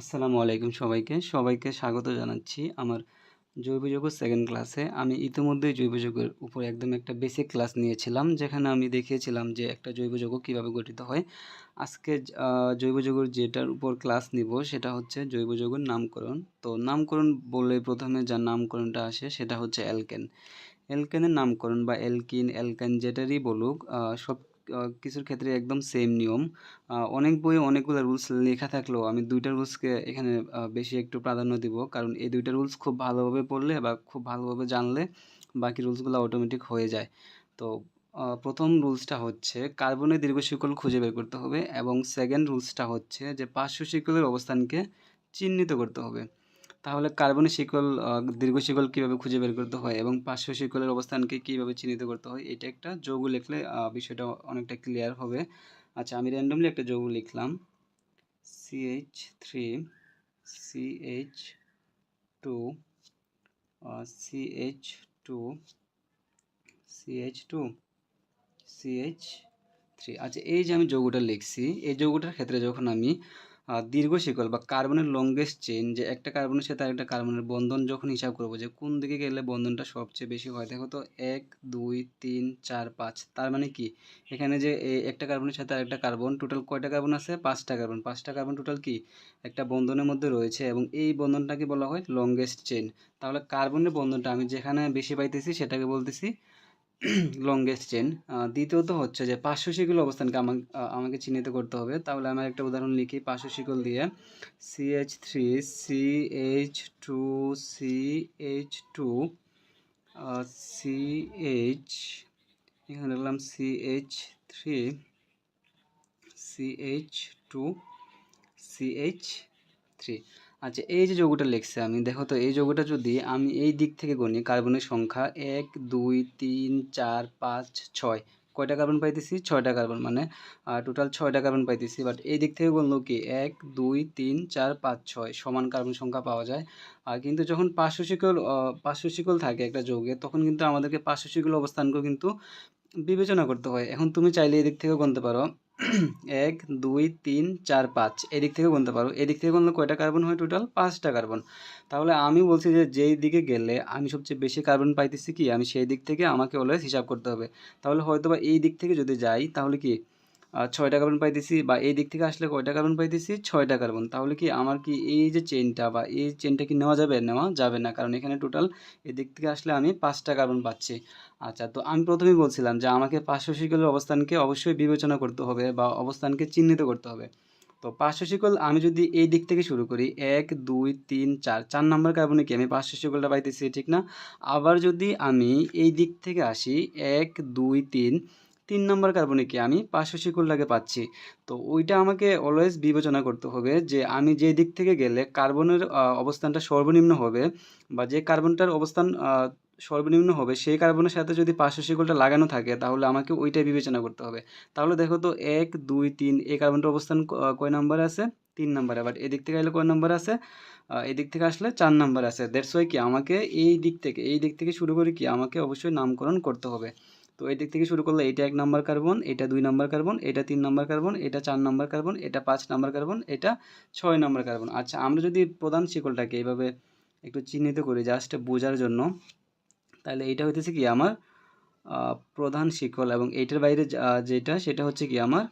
আসসালামু আলাইকুম সবাইকে স্বাগত জানাচ্ছি আমার জৈব যৌগ সেকেন্ড ক্লাসে। আমি ইতিমধ্যেই জৈব যৌগের উপর একদম একটা বেসিক ক্লাস নিয়েছিলাম, যেখানে আমি দেখিয়েছিলাম যে একটা জৈব যৌগ কীভাবে গঠিত হয়। আজকে জৈব যৌগের যেটার উপর ক্লাস নিব সেটা হচ্ছে জৈব যৌগের নামকরণ। তো নামকরণ বললে প্রথমে যার নামকরণটা আসে সেটা হচ্ছে অ্যালকেন। অ্যালকেনের নামকরণ বা অ্যালকিন, অ্যালকান যেটারই বলুক, সব কিছুর ক্ষেত্রে একদম সেম নিয়ম। অনেক বইয়ে অনেকগুলো রুলস লেখা থাকলেও আমি ২ টা রুলসকে এখানে বেশি একটু প্রাধান্য দিব। কারণ এই ২ টা রুলস খুব ভালোভাবে পড়লে বা খুব ভালোভাবে জানলে বাকি রুলসগুলো অটোমেটিক হয়ে যায়। তো ১ম রুলসটা হচ্ছে কার্বনের দীর্ঘ শিকল খুঁজে বের করতে হবে, এবং সেকেন্ড রুলসটা হচ্ছে যে পার্শ্ব শিকলের অবস্থানকে চিহ্নিত করতে হবে। তাহলে কার্বনের শিকল, দীর্ঘ শিকল কীভাবে খুঁজে বের করতে হয় এবং পার্শ্ব শিকলের অবস্থানকে কীভাবে চিহ্নিত করতে হয়, এটা একটা যৌগ লিখলে বিষয়টা অনেকটা ক্লিয়ার হবে। আচ্ছা, আমি র্যান্ডমলি একটা যৌগ লিখলাম, CH3 CH2 CH2 CH2 CH3। আচ্ছা, এই যে আমি যৌগটা লিখছি, এই যৌগটার ক্ষেত্রে যখন আমি দীর্ঘ শিকল বা কার্বনের লংগেস্ট চেইন, যে একটা কার্বনের সাথে আরেকটা কার্বনের বন্ধন যখন হিসাব করবো যে কোন দিকে গেলে বন্ধনটা সবচেয়ে বেশি হয়, দেখো তো ১ ২ ৩ ৪ ৫। তার মানে কি, এখানে যে এই একটা কার্বনের সাথে আরেকটা কার্বন, টোটাল কয়টা কার্বন আছে? ৫টা কার্বন। ৫টা কার্বন টোটাল কি একটা বন্ধনের মধ্যে রয়েছে, এবং এই বন্ধনটাকে বলা হয় লংগেস্ট চেইন। তাহলে কার্বনের বন্ধনটা আমি যেখানে বেশি পাইতেছি সেটাকে বলতেছি লংগেস্ট চেন। দ্বিতীয়ত হচ্ছে যে পার্শ্ব শিকল অবস্থানকে আমাকে চিহ্নিত করতে হবে। তাহলে আমার একটা উদাহরণ লিখি পার্শ্ব শিকল দিয়ে, CH3 CH2 CH2 CH, এখানে লিখলাম CH3 CH2 CH3। আচ্ছা, এই যে যৌগটা লিখছি আমি, দেখো তো এই যৌগটা যদি আমি এই দিক থেকে গণি, কার্বনের সংখ্যা ১ ২ ৩ ৪ ৫ ৬, কয়টা কার্বন পাইতেছি? ৬টা কার্বন, মানে টোটাল ৬টা কার্বন পাইতেছি। বাট এই দিক থেকে বললো কি ১ ২ ৩ ৪ ৫ ৬ সমান কার্বন সংখ্যা পাওয়া যায়। আর কিন্তু যখন পার্শ্ব শিকল থাকে একটা যৌগে, তখন কিন্তু আমাদেরকে পার্শ্ব শিকল অবস্থানকেও কিন্তু বিবেচনা করতে হয়। এখন তুমি চাইলে এদিক থেকেও গুনতে পারো, ১ ২ ৩ ৪ ৫, এদিক থেকেও গুনতে পারো। এদিক থেকে গুনলে কয়টা কার্বন হয়? টোটাল ৫টা কার্বন। তাহলে আমি বলছি যে যেই দিকে গেলে আমি সবচেয়ে বেশি কার্বন পাইতেছি কি, আমি সেই দিক থেকে আমাকে অলওয়েজ হিসাব করতে হবে। তাহলে হয়তোবা এই দিক থেকে যদি যাই তাহলে কি ৬টা কার্বন পাইতেছি, বা এই দিক থেকে আসলে কয়টা কার্বন পাইতেছি? ৬টা কার্বন। তাহলে কি আমার কি এই যে চেইনটা বা এই চেইনটা কি নেওয়া যাবে? নেওয়া যাবে না, কারণ এখানে টোটাল এদিক থেকে আসলে আমি ৫টা কার্বন পাচ্ছি। আচ্ছা, তো আমি প্রথমেই বলছিলাম যে আমাকে পার্শ্ব শিকলের অবস্থানকে অবশ্যই বিবেচনা করতে হবে বা অবস্থানকে চিহ্নিত করতে হবে। তো পার্শ্ব শিকল আমি যদি এই দিক থেকে শুরু করি, ১ ২ ৩ ৪, ৪ নাম্বার কার্বনে কি আমি পার্শ্ব শিকলটা পাইতেছি, ঠিক না? আবার যদি আমি এই দিক থেকে আসি, ১ ২ ৩, ৩ নাম্বার কার্বনে কি আমি পার্শ্ব শিকলটাকে পাচ্ছি। তো ওইটা আমাকে অলওয়েজ বিবেচনা করতে হবে যে আমি যে দিক থেকে গেলে কার্বনের অবস্থানটা সর্বনিম্ন হবে, বা যে কার্বনটার অবস্থান সর্বনিম্ন হবে সেই কার্বনের সাথে যদি পার্শ্ব শিকলটা লাগানো থাকে, তাহলে আমাকে ওইটাই বিবেচনা করতে হবে। তাহলে দেখো তো ১ ২ ৩, এই কার্বনটার অবস্থান কয় নাম্বারে আছে? ৩ নাম্বারে। বাট এদিক থেকে এলে কয় নাম্বারে আছে? এদিক থেকে আসলে ৪ নাম্বারে আছে। দ্যাটস ওয়াই কি আমাকে এই দিক থেকে শুরু করে কি আমাকে অবশ্যই নামকরণ করতে হবে। তো এই দিক থেকে শুরু করলে এইটা ১ নাম্বার কার্বন, এটা ২ নাম্বার কার্বন, এটা ৩ নাম্বার কার্বন, এটা ৪ নাম্বার কার্বন, এটা ৫ নাম্বার কার্বন, এটা ৬ নাম্বার কার্বন। আচ্ছা, আমরা যদি প্রধান শিকলটাকে এভাবে একটু চিহ্নিত করি জাস্ট বোঝার জন্য, তাহলে এইটা হইতেছে কি আমার প্রধান শিকল, এবং এইটার বাইরে যেটা সেটা হচ্ছে কি আমার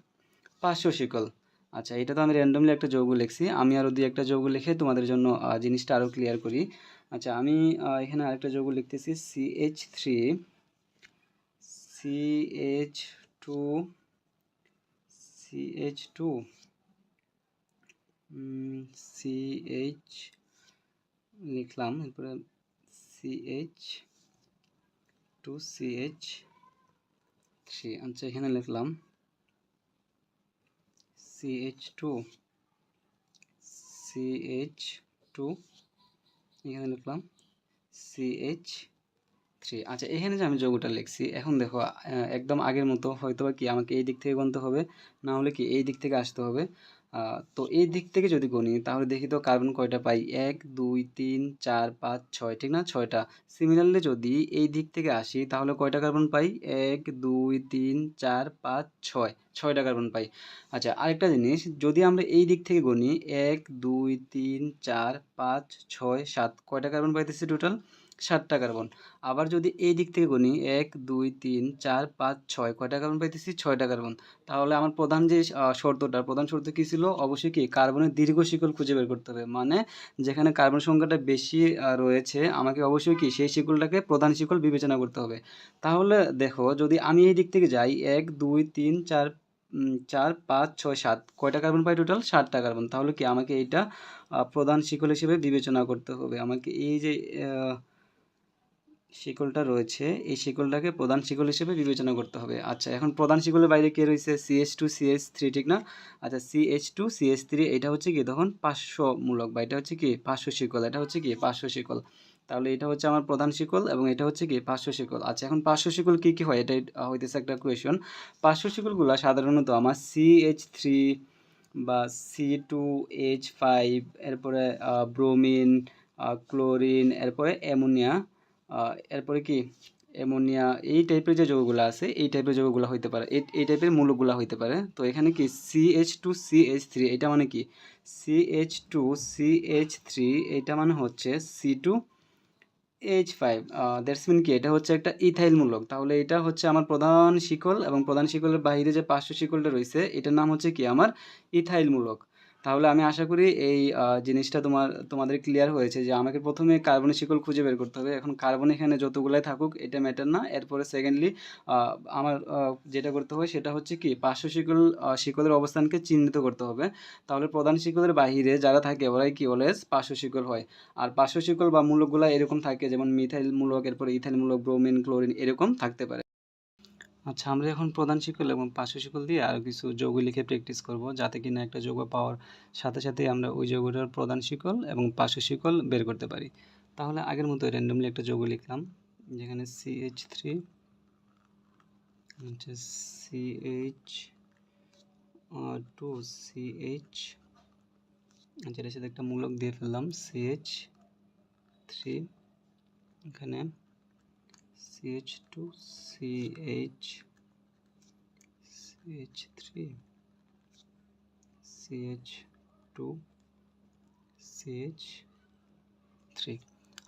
পার্শ্ব শিকল। আচ্ছা, এটা তো আমি র্যান্ডমলি একটা যৌগ লিখছি। আমি আরও ২-১টা যৌগ লিখে তোমাদের জন্য জিনিসটা আরও ক্লিয়ার করি। আচ্ছা, আমি এখানে আরেকটা যৌগ লিখতেছি, CH3 CH2 CH2 CH লিখলাম, এরপরে CH2CH3। আচ্ছা, এখানে লিখলাম CH2 CH2, এখানে লিখলাম CH3। 3। আচ্ছা, এখানে যে আমি যৌগটা লিখছি, এখন দেখো একদম আগের মতো হয়তোবা কি আমাকে এই দিক থেকে গুনতে হবে, না হলে কি এই দিক থেকে আসতে হবে। তো এই দিক থেকে যদি গুনি তাহলে দেখি তো কার্বন কয়টা পাই, 1 2 3 4 5 6, ঠিক না, 6টা। সিমিলারলি যদি এই দিক থেকে আসি তাহলে কয়টা কার্বন পাই, 1 2 3 4 5 6, 6টা কার্বন পাই। আচ্ছা, আরেকটা জিনিস, যদি আমরা এই দিক থেকে গুনি 1 2 3 4 5 6 7, কয়টা কার্বন পাইতেছি টোটাল, 7টা কার্বন। আবার যদি এই দিক থেকে গুনি 1 2 3 4 5 6, কয়টা কার্বন পাইতেছি, 6টা কার্বন। তাহলে আমার প্রধান যে প্রধান শর্ত কি ছিল, অবশ্যই কি কার্বনের দীর্ঘ শিকল খুঁজে বের করতে হবে, মানে যেখানে কার্বন সংখ্যাটা বেশি রয়েছে আমাকে অবশ্যই কি সেই শিকলটাকে প্রধান শিকল বিবেচনা করতে হবে। তাহলে দেখো যদি আমি এই দিক থেকে যাই 1 2 3 4 4 5 6 7, কয়টা কার্বন পাই টোটাল, 7টা কার্বন। তাহলে কি আমাকে এইটা প্রধান শিকল হিসেবে বিবেচনা করতে হবে, আমাকে এই যে শিকলটা রয়েছে এই শিকলটাকে প্রধান শিকল হিসেবে বিবেচনা করতে হবে। আচ্ছা, এখন প্রধান শিকলের বাইরে কে রয়েছে, CH2 CH3, ঠিক না। আচ্ছা, CH2 CH3 এটা হচ্ছে কি তখন পার্শ্ব মূলক, বা এটা হচ্ছে কি পার্শ্ব শিকল, এটা হচ্ছে কি পার্শ্ব শিকল। তাহলে এটা হচ্ছে আমার প্রধান শিকল এবং এটা হচ্ছে কি পার্শ্ব শিকল। আচ্ছা, এখন পার্শ্ব শিকল কি কি হয়, এটা হইতেছে একটা কোয়েশন। পার্শ্ব শিকলগুলো সাধারণত আমার CH3 বা C2H5, এরপরে ব্রোমিন, ক্লোরিন, এরপরে অ্যামোনিয়া, এরপরে কি অ্যামোনিয়া, এই টাইপের যে যৌগগুলো আছে এই টাইপের যৌগগুলো হইতে পারে, এই টাইপের মৌলগুলো হইতে পারে। তো এখানে কি CH2CH3 এটা মানে কি, CH2CH3 এটা মানে হচ্ছে C2H5, দ্যাটস মিন কি এটা হচ্ছে একটা ইথাইল মূলক। তাহলে এটা হচ্ছে আমার প্রধান শিকল এবং প্রধান শিকলের বাইরে যে পার্শ্ব শিকলটা রয়েছে এটার নাম হচ্ছে কি আমার ইথাইল মূলক। তাহলে আমি আশা করি এই জিনিসটা তোমাদের ক্লিয়ার হয়েছে যে আমাকে প্রথমে কার্বনের শিকল খুঁজে বের করতে হবে। এখন কার্বন এখানে যতগুলাই থাকুক এটা ম্যাটার না। এরপরে সেকেন্ডলি আমার যেটা করতে হবে সেটা হচ্ছে কি পার্শ্ব শিকল শিকলের অবস্থানকে চিহ্নিত করতে হবে। তাহলে প্রধান শিকলের বাহিরে যারা থাকে ওরাই কি অলওয়েজ পার্শ্ব শিকল হয়। আর পার্শ্ব শিকল বা মূলকগুলো এরকম থাকে, যেমন মিথাইল মূলক, এরপরে ইথাইল মূলক, ব্রোমিন, ক্লোরিন এরকম থাকতে পারে। আচ্ছা, আমরা এখন প্রধান শিকল এবং পার্শ্ব শিকল দিয়ে আরও কিছু যৌগ লিখে প্র্যাকটিস করব, যাতে কিনা একটা যৌগ পাওয়ার সাথে সাথে আমরা ওই যৌগটার প্রধান শিকল এবং পার্শ্ব শিকল বের করতে পারি। তাহলে আগের মতো র্যান্ডমলি একটা যৌগ লিখলাম, যেখানে CH3 হচ্ছে CH2CH, আচ্ছা এটার সাথে একটা মূলক দিয়ে ফেললাম CH3, এখানে CH2CH, CH3, CH2CH3।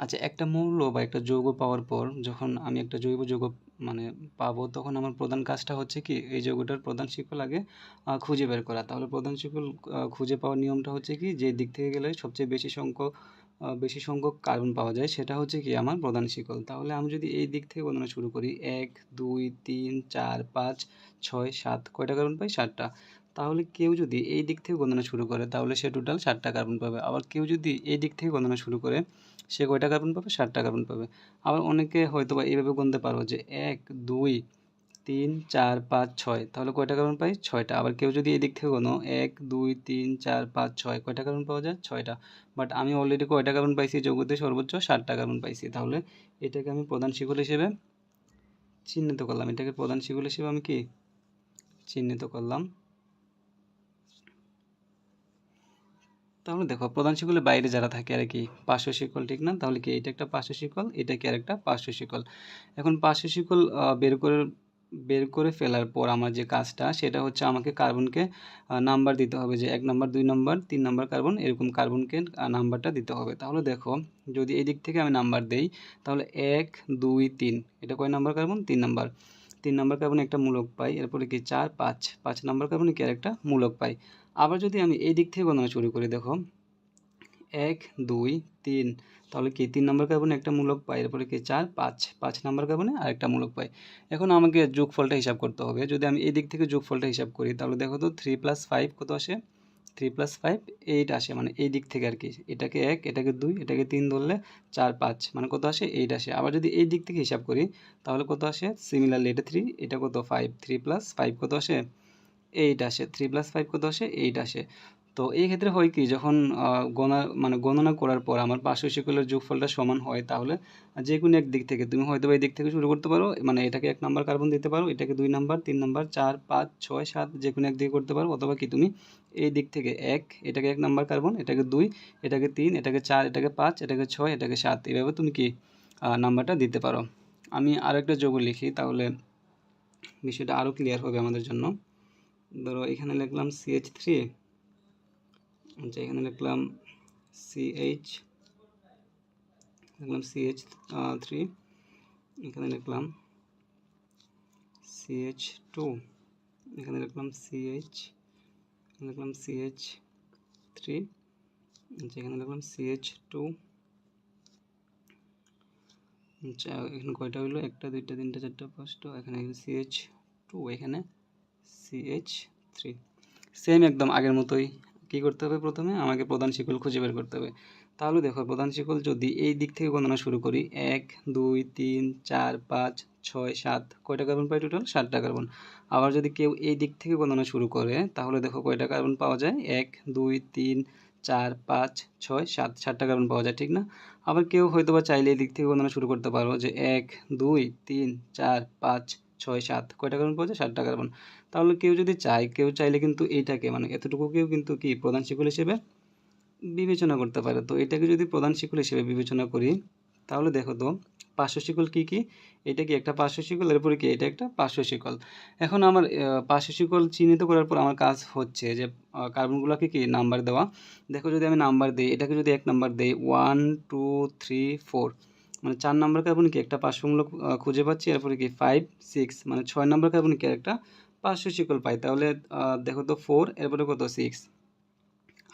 আচ্ছা, একটা মৌল বা একটা যৌগ পাওয়ার পর যখন আমি একটা জৈব যৌগ মানে পাবো, তখন আমার প্রধান কাজটা হচ্ছে কি এই যৌগটার প্রধান শিকল আগে খুঁজে বের করা। তাহলে প্রধান শিকল খুঁজে পাওয়ার নিয়মটা হচ্ছে কি, যে দিক থেকে গেলে সবচেয়ে বেশি সংখ্যক কার্বন পাওয়া যায় সেটা হচ্ছে কি আমার প্রধান শিকল। তাহলে আমি যদি এই দিক থেকে গণনা শুরু করি 1 2 3 4 5 6 7, কয়টা কার্বন পাই, 7টা। তাহলে কেউ যদি এই দিক থেকে গণনা শুরু করে তাহলে সে টোটাল 7টা কার্বন পাবে। আবার কেউ যদি এই দিক থেকে গণনা শুরু করে সে কয়টা কার্বন পাবে, 7টা কার্বন পাবে। আবার অনেকে হয়তো বা এইভাবে গুনতে পারো যে 1 2 3 4 5 6, তাহলে কয়টা কার্বন পাই, 6টা। আবার কেউ যদি এই দিক থেকে গোনো 1 2 3 4 5 6, কয়টা কার্বন পাওয়া যায়, 6টা। বাট আমি অলরেডি কয়টা কার্বন পাইছি, যৌগতে সর্বোচ্চ 7টা কার্বন পাইছি। তাহলে এটাকে আমি প্রধান শিকল হিসেবে চিহ্নিত করলাম, এটাকে প্রধান শিকল হিসেবে আমি কি চিহ্নিত করলাম। তাহলে দেখো প্রধান শিকলের বাইরে যারা থাকে আর কি পার্শ্ব শিকল, ঠিক না। তাহলে কি এটা একটা পার্শ্ব শিকল, এটা কি আরেকটা পার্শ্ব শিকল। এখন পার্শ্ব শিকল বের করে ফেলার পর আমার যে কাজটা সেটা হচ্ছে আমাকে কার্বনকে নাম্বার দিতে হবে, যে 1 নাম্বার 2 নাম্বার 3 নাম্বার কার্বন, এরকম কার্বনকে নাম্বারটা দিতে হবে। তাহলে দেখো যদি এই দিক থেকে আমি নাম্বার দেই তাহলে 1 2 3, এটা কয় নাম্বার কার্বন, 3 নাম্বার। 3 নাম্বার কার্বনে একটা মূলক পাই, এরপরে কি 4 5, 5 নাম্বার কার্বনে কি আরেকটা মূলক পাই। আবার যদি আমি এই দিক থেকে গণনা শুরু করি, দেখো 1 2 3, তাহলে কি 3 নাম্বার কার্বনে একটা মূলক পাই, এরপরে কি 4 5, 5 নাম্বার কার্বনে আরেকটা মূলক পাই। এখন আমাকে যোগফলটা হিসাব করতে হবে। যদি আমি এই দিক থেকে যোগফলটা হিসাব করি তাহলে দেখো তো 3 + 5 কত আসে, 3 + 5 8 আসে, মানে এই দিক থেকে আর কি। এটাকে 1, এটাকে 2, এটাকে 3 ধরলে 4 5, মানে কত আসে, 8 আসে। আবার যদি এই দিক থেকে হিসাব করি তাহলে কত আসে, সিমিলারলি এটা 3, এটা কত 5, 3 + 5 কত আসে, 8 আসে। 3 + 5 কত আসে, 8 আসে। তো এই ক্ষেত্রে হয় কি, যখন গণনা করার পর আমার পার্শ্ব শিকলের যোগফলটা সমান হয়, তাহলে যে কোনো এক দিক থেকে তুমি হয়তো এই দিক থেকে শুরু করতে পারো, মানে এটাকে 1 নাম্বার কার্বন দিতে পারো, এটাকে 2 নাম্বার, 3 নাম্বার, 4, 5, 6, 7 যে কোনো এক দিকে করতে পারো, অথবা কি তুমি এই দিক থেকে এটাকে 1 নাম্বার কার্বন, এটাকে 2, এটাকে 3, এটাকে 4, এটাকে 5, এটাকে 6, এটাকে 7, এভাবে তুমি কি নাম্বারটা দিতে পারো। আমি আরও একটা যৌগ লিখি, তাহলে বিষয়টা আরও ক্লিয়ার হবে আমাদের জন্য। ধরো এখানে লিখলাম CH3, আচ্ছা এখানে লিখলাম CH3, এখানে লিখলাম CH2, এখানে লিখলাম CH3, আচ্ছা এখানে লিখলাম CH2, আচ্ছা এখানে কয়টা হলো, 1, 2, 3, 4, 5টা, এখানে CH2, এখানে CH3। সেম একদম আগের মতোই কী করতে হবে, প্রথমে আমাকে প্রধান শিকল খুঁজে বের করতে হবে। তাহলে দেখো প্রধান শিকল যদি এই দিক থেকে গণনা শুরু করি, 1, 2, 3, 4, 5, 6, 7, কয়টা কার্বন পাই টোটাল, 7টা কার্বন। আবার যদি কেউ এই দিক থেকে গণনা শুরু করে, তাহলে দেখো কয়টা কার্বন পাওয়া যায়, 1, 2, 3, 4, 5, 6, 7, 7টা কার্বন পাওয়া যায়, ঠিক না? আবার কেউ হয়তো বা চাইলে এই দিক থেকে গণনা শুরু করতে পারো, যে 1, 2, 3, 4, 5, 6, 7, কয়টা কার্বন পাওয়া যায়, 7টা কার্বন। তাহলে কেউ যদি চায়, কেউ চাইলে কিন্তু এইটাকে এতটুকুকেও কিন্তু কি প্রধান শিকল হিসেবে বিবেচনা করতে পারে। তো এটাকে যদি প্রধান শিকল হিসেবে বিবেচনা করি, তাহলে দেখো তো পার্শ্ব শিকল কী কী, এটা কি একটা পার্শ্ব শিকল, এরপরে কি এটা একটা পার্শ্ব শিকল। এখন আমার পার্শ্ব শিকল চিহ্নিত করার পর আমার কাজ হচ্ছে যে কার্বনগুলোকে কি নাম্বার দেওয়া। দেখো যদি আমি নাম্বার দিই, এটাকে যদি 1 নাম্বার দিই, 1, 2, 3, 4, 4 নাম্বার কার্বন কি একটা পার্শ্বমূলক খুঁজে পাচ্ছি, এরপরে কি 5, 6, 6 নাম্বার কার্বন কি একটা পার্শ্ব শিকল পাই। তাহলে দেখো তো 4, এরপরে কত 6।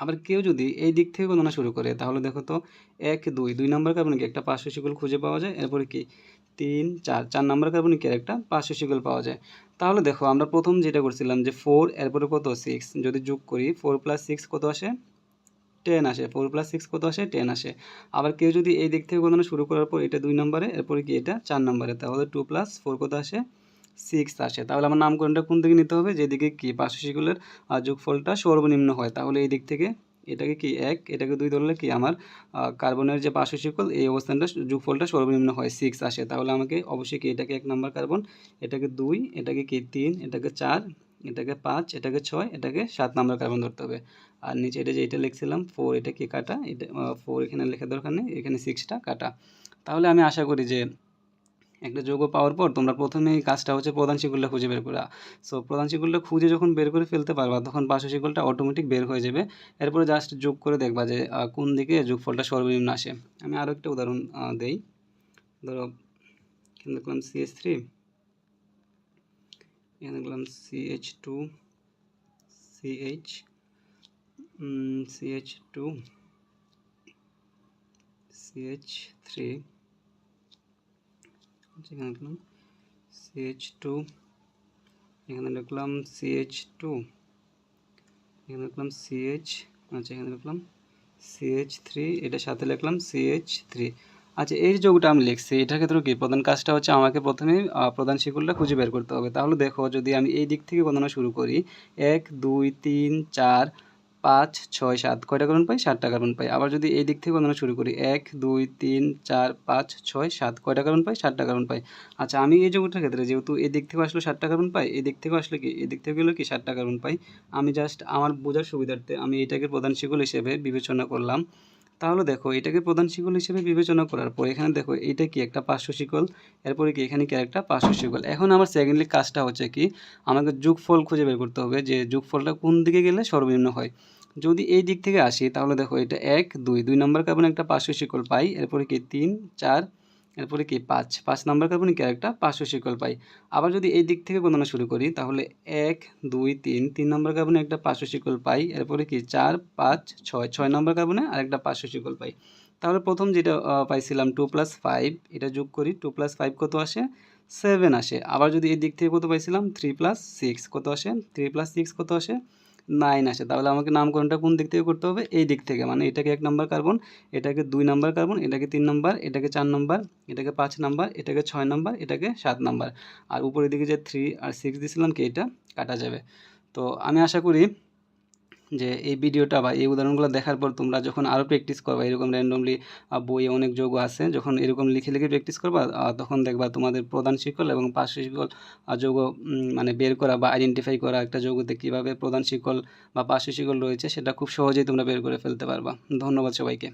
আবার কেউ যদি এই দিক থেকে গণনা শুরু করে, তাহলে দেখো তো 1, 2 নাম্বার কার্বনে কি একটা পার্শ্ব শিকল খুঁজে পাওয়া যায়, এরপরে কি 3, 4 নাম্বার কার্বনে কি একটা পার্শ্ব শিকল পাওয়া যায়। তাহলে দেখো আমরা প্রথম যেটা করছিলাম যে 4, এরপরে কত 6, যদি যোগ করি 4 + 6 কত আসে, 10 আসে। 4 + 6 কত আসে, 10 আসে। আবার কেউ যদি এই দিক থেকে গণনা শুরু করার পর এটা 2 নম্বরে, এরপরে কি এটা 4 নম্বরে, তাহলে 2 + 4 কত আসে, 6 আসে। তাহলে আমার নামকরণটা কোন দিকে নিতে হবে, যেদিকে কি পার্শ্ব শিকলের যোগফলটা সর্বনিম্ন হয়। তাহলে এই দিক থেকে এটাকে কি 1, এটাকে 2 ধরলে কি আমার কার্বনের যে পার্শ্ব শিকল এই অবস্থানটা যোগফলটা সর্বনিম্ন হয়, 6 আসে। তাহলে আমাকে অবশ্যই কি এটাকে 1 নাম্বার কার্বন, এটাকে 2, এটাকে কি 3, এটাকে 4, এটাকে 5, এটাকে 6, এটাকে 7 নাম্বার কার্বন ধরতে হবে। আর নিচে এটা যেটা লিখছিলাম 4, এটা কি কাটা, এটা 4 এখানে লেখার দরকার নেই, এখানে 6টা কাটা। তাহলে আমি আশা করি যে একটা যৌগ পাওয়ার পর তোমরা প্রথমেই কাজটা হচ্ছে প্রধান শিকলটা খুঁজে বের করা। সো প্রধান শিকলটা খুঁজে যখন বের করে ফেলতে পারবা, তখন পার্শ্ব শিকলটা অটোমেটিক বের হয়ে যাবে। এরপরে জাস্ট যোগ করে দেখবা যে কোন দিকে যোগফলটা সর্বনিম্ন আসে। আমি আরও একটা উদাহরণ দেই। ধরো এখানে লিখলাম CH3, এখানে লিখলাম CH2, CH2, CH3, এখানে লিখলাম CH2, এখানে লিখলাম CH2, এখানে লিখলাম এখানে লিখলাম CH3, এটার সাথে লিখলাম CH3। আচ্ছা এই যৌগটা আমি লিখছি, এটার ক্ষেত্রে কি প্রধান কাজটা হচ্ছে আমাকে প্রথমে প্রধান শিকলটা খুঁজে বের করতে হবে। তাহলে দেখো যদি আমি এই দিক থেকে গণনা শুরু করি, 1, 2, 3, 4, 5, 6, 7, কয়টা কার্বন পাই, 7টা কার্বন পাই। আবার যদি এই দিক থেকে গণনা শুরু করি, 1, 2, 3, 4, 5, 6, 7, কয়টা কার্বন পাই, 7টা কার্বন পাই। আচ্ছা আমি এই যৌগটার ক্ষেত্রে যেহেতু এই দিক থেকে আসলে 7টা কার্বন পাই, এই দিক থেকে আসলে কি এই দিক থেকে গেলে কি 7টা কার্বন পাই। আমি জাস্ট আমার বোঝার সুবিধার্থে আমি এটাকে প্রধান শিকল হিসেবে বিবেচনা করলাম। তাহলে দেখো এটাকে প্রধান শিকল হিসেবে বিবেচনা করার পর এখানে দেখো এটা কি একটা পার্শ্ব শিকল, এরপরে কি এখানে কি একটা পার্শ্ব শিকল। এখন আমার সেকেন্ডলি কাজটা হচ্ছে কি, আমাকে যোগফল খুঁজে বের করতে হবে যে যোগফলটা কোন দিকে গেলে সর্বনিম্ন হয়। যদি এই দিক থেকে আসি, তাহলে দেখো এটা 1, 2 নম্বর কার্বন একটা পার্শ্ব শিকল পাই, এরপরে কি 3, 4, এরপরে কি 5 নাম্বার কার্বনে কি একটা পার্শ্ব শিকল পাই। আবার যদি এই দিক থেকে গণনা শুরু করি, তাহলে 1, 2, 3 নম্বর কার্বনে একটা পার্শ্ব শিকল পাই, এরপরে কি 4, 5, 6 নম্বর কার্বনে আরেকটা পার্শ্ব শিকল পাই। তাহলে প্রথম যেটা পাইছিলাম 2 + 5, এটা যোগ করি, 2 + 5 কত আসে, 7 আসে। আবার যদি এই দিক থেকে কত পাইছিলাম, 3 + 6 কত আসে, 3 + 6 কত আসে, 9 আসে। তাহলে আমাকে নামকরণটা কোন দিক থেকে করতে হবে, এই দিক থেকে, মানে এটাকে 1 নাম্বার কার্বন, এটাকে 2 নাম্বার কার্বন, এটাকে 3 নাম্বার, এটাকে 4 নাম্বার, এটাকে 5 নাম্বার, এটাকে 6 নাম্বার, এটাকে 7 নাম্বার। আর উপরের দিকে যে 3 আর 6 দিয়েছিলাম কি এটা কাটা যাবে। তো আমি আশা করি যে এই ভিডিওটা বা এই উদাহরণগুলো দেখার পর তোমরা যখন আরও প্র্যাকটিস করবা, এরকম র্যান্ডমলি বইয়ে অনেক যৌগ আছে, যখন এরকম লিখে লিখে প্র্যাকটিস করবা তখন দেখবা তোমাদের প্রধান শিকল এবং পার্শ্ব শিকল যৌগ মানে বের করা বা আইডেন্টিফাই করা একটা যৌগতে কীভাবে প্রধান শিকল বা পার্শ্ব শিকল রয়েছে সেটা খুব সহজেই তোমরা বের করে ফেলতে পারবা। ধন্যবাদ সবাইকে।